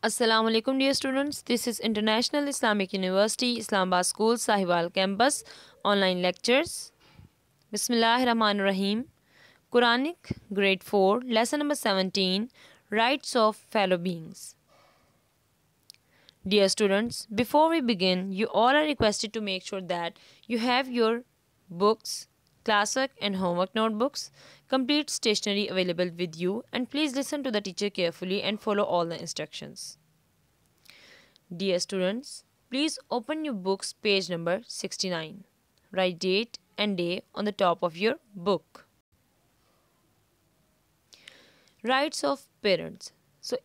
Assalamu alaikum dear students. This is International Islamic University Islamabad School Sahiwal Campus online lectures. Bismillahirrahmanirrahim. Quranic grade 4 lesson number 17 rights of fellow beings. Dear students, before we begin, you all are requested to make sure that you have your books, classwork and homework notebooks, complete stationery available with you, and please listen to the teacher carefully and follow all the instructions. Dear students, please open your books page number 69. Write date and day on the top of your book. Rights of parents.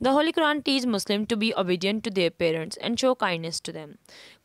The Holy Quran teaches Muslims to be obedient to their parents and show kindness to them.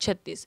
36.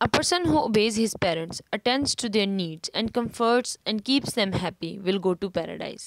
A person who obeys his parents, attends to their needs and comforts and keeps them happy will go to paradise.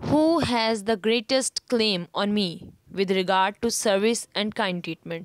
who has the greatest claim on me with regard to service and kind treatment.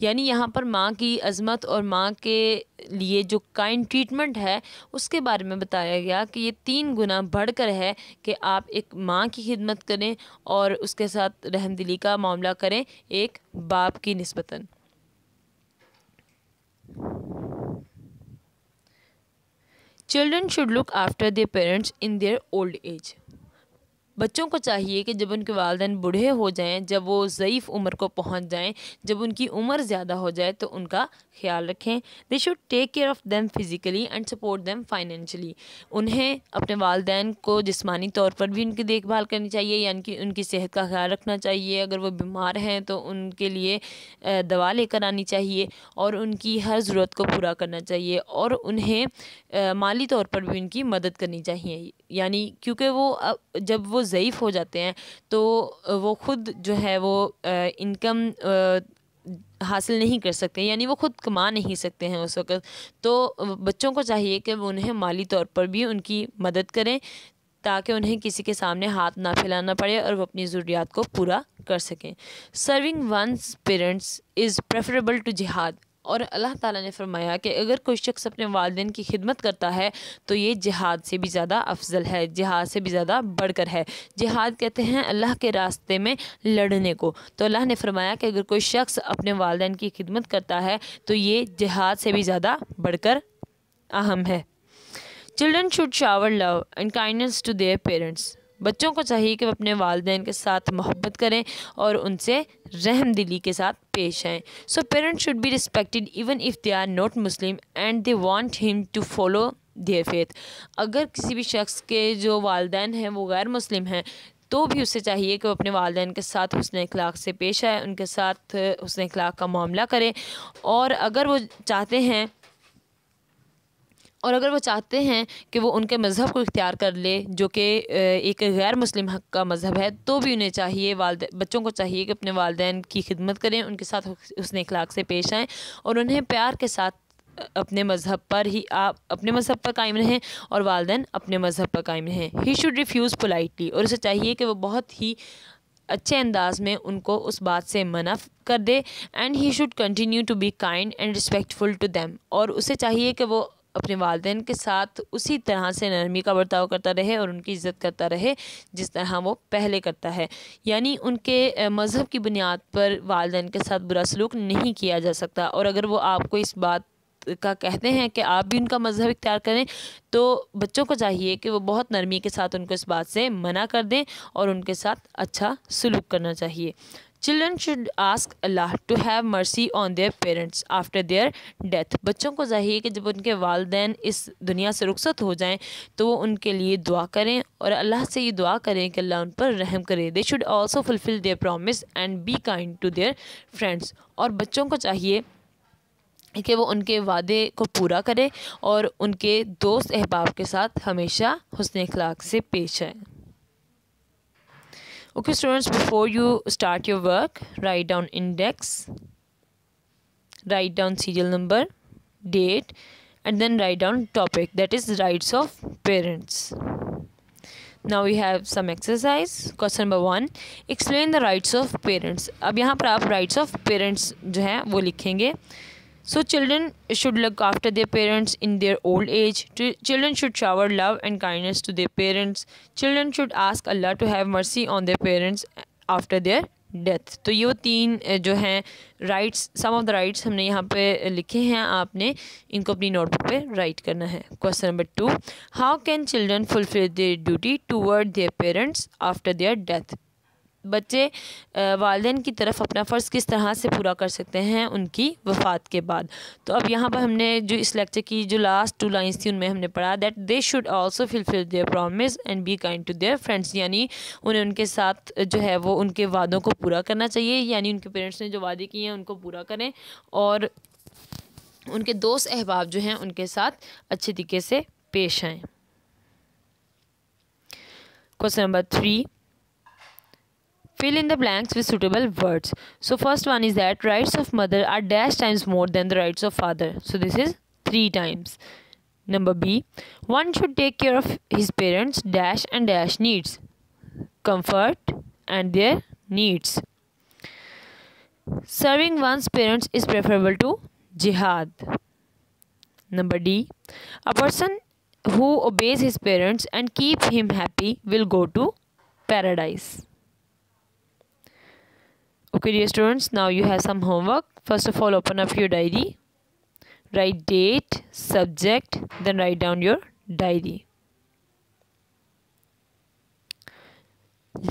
یعنی یہاں پر ماں کی عظمت اور ماں کے لیے جو کائنڈ ٹریٹمنٹ ہے اس کے بارے میں بتایا گیا کہ یہ 3 گنا بڑھ کر ہے کہ آپ ایک ماں کی خدمت کریں اور اس کے ساتھ رحم دلی کا معاملہ کریں ایک باپ کی نسبتاً. Children should look after their parents in their old age. بچوں کو چاہیے کہ جب ان کے والدین بوڑھے ہو جائیں، جب وہ ضعیف عمر کو پہنچ جائیں، جب ان کی عمر زیادہ ہو جائے تو ان کا خیال رکھیں. They should take care of them physically and support them financially. انہیں اپنے والدین کو جسمانی طور پر بھی ان کی دیکھ بھال کرنی چاہیے، یعنی کہ ان کی صحت کا خیال رکھنا چاہیے. اگر وہ بیمار ہیں تو ان کے لیے دوا لے کر آنی چاہیے اور ان کی ہر ضرورت کو پورا کرنا چاہیے، اور انہیں مالی طور پر بھی ان کی مدد کرنی چاہیے. یعنی کیونکہ وہ جب وہ ضعیف ہو جاتے ہیں تو وہ خود جو ہے وہ انکم حاصل نہیں کر سکتے، یعنی وہ خود کما نہیں سکتے ہیں اس وقت. تو بچوں کو چاہیے کہ وہ انہیں مالی طور پر بھی ان کی مدد کریں تاکہ انہیں کسی کے سامنے ہاتھ نہ پھیلانا پڑے اور وہ اپنی ضروریات کو پورا کر سکیں. Serving one's parents is preferable to jihad. اور اللہ تعالیٰ نے فرمایا کہ اگر کوئی شخص اپنے والدین کی خدمت کرتا ہے تو یہ جہاد سے بھی زیادہ افضل ہے، جہاد سے بھی زیادہ بڑھ کر ہے. جہاد کہتے ہیں اللہ کے راستے میں لڑنے کو. تو اللہ نے فرمایا کہ اگر کوئی شخص اپنے والدین کی خدمت کرتا ہے تو یہ جہاد سے بھی زیادہ بڑھ کر اہم ہے. Children should shower love and kindness to their parents. بچوں کو چاہیے کہ وہ اپنے والدین کے ساتھ محبت کریں اور ان سے رحم دلی کے ساتھ پیش آئیں. So parents should be respected even if they are not Muslim and they want him to follow their faith. اگر کسی بھی شخص کے جو والدین ہیں وہ غیر مسلم ہیں تو بھی اسے چاہیے کہ وہ اپنے والدین کے ساتھ حسن اخلاق سے پیش آئے، ان کے ساتھ حسن اخلاق کا معاملہ کرے. اور اگر وہ چاہتے ہیں کہ وہ ان کے مذہب کو اختیار کر لے جو کہ ایک غیر مسلم حق کا مذہب ہے، تو بھی انہیں چاہیے بچوں کو چاہیے کہ اپنے والدین کی خدمت کریں، ان کے ساتھ حسن اخلاق سے پیش آئیں اور انہیں پیار کے ساتھ اپنے مذہب پر قائم رہیں اور والدین اپنے مذہب پر قائم رہیں. He should refuse politely. اور اسے چاہیے کہ وہ بہت ہی اچھے انداز میں ان کو اس بات سے منع کر دے. And he should continue to be kind and respectful to them. اور اسے چاہیے کہ وہ اپنے والدین کے ساتھ اسی طرح سے نرمی کا برتاؤ کرتا رہے اور ان کی عزت کرتا رہے جس طرح وہ پہلے کرتا ہے. یعنی ان کے مذہب کی بنیاد پر والدین کے ساتھ برا سلوک نہیں کیا جا سکتا. اور اگر وہ آپ کو اس بات کا کہتے ہیں کہ آپ بھی ان کا مذہب اختیار کریں تو بچوں کو چاہیے کہ وہ بہت نرمی کے ساتھ ان کو اس بات سے منع کر دیں اور ان کے ساتھ اچھا سلوک کرنا چاہیے. Children should ask Allah to have mercy on their parents after their death. بچوں کو چاہیے کہ جب ان کے والدین اس دنیا سے رخصت ہو جائیں تو وہ ان کے لیے دعا کریں اور اللہ سے یہ دعا کریں کہ اللہ ان پر رحم کرے. They should also fulfill their promise and be kind to their friends. اور بچوں کو چاہیے کہ وہ ان کے وعدے کو پورا کرے اور ان کے دوست احباب کے ساتھ ہمیشہ حسن اخلاق سے پیش آئے. Okay students, before you start your work, write down index, write down serial number, date, and then write down topic, that is rights of parents. Now we have some exercise. Question number 1, explain the rights of parents. اب یہاں پر آپ rights of parents جو ہیں وہ لکھیں گے. So children should look after their parents in their old age. Children should shower love and kindness to their parents. Children should ask Allah to have mercy on their parents after their death. تو یہ وہ 3 جو ہیں rights, some of the rights ہم نے یہاں پہ لکھے ہیں. آپ نے ان کو اپنی نوٹ بک پہ رائٹ کرنا ہے. Question number 2, how can children fulfill their duty toward their parents after their death. بچے والدین کی طرف اپنا فرض کس طرح سے پورا کر سکتے ہیں ان کی وفات کے بعد. تو اب یہاں پر ہم نے جو اس لیکچر کی جو لاسٹ 2 لائنس تھی ان میں ہم نے پڑھا that they should also fulfil their promise and be kind to their friends. یعنی انہیں ان کے ساتھ جو ہے وہ ان کے وعدوں کو پورا کرنا چاہیے، یعنی ان کے پیرنٹس نے جو وعدے کیے ہیں ان کو پورا کریں اور ان کے دوست احباب جو ہیں ان کے ساتھ اچھے طریقے سے پیش آئیں. Question number 3, fill in the blanks with suitable words. So first one is that rights of mother are dash times more than the rights of father. So this is 3 times. Number B, one should take care of his parents dash and dash needs, comfort and their needs. Serving one's parents is preferable to jihad. Number D. A person who obeys his parents and keep him happy will go to paradise. Okay, dear students, now you have some homework. First of all, open up your diary. Write date, subject, then write down your diary.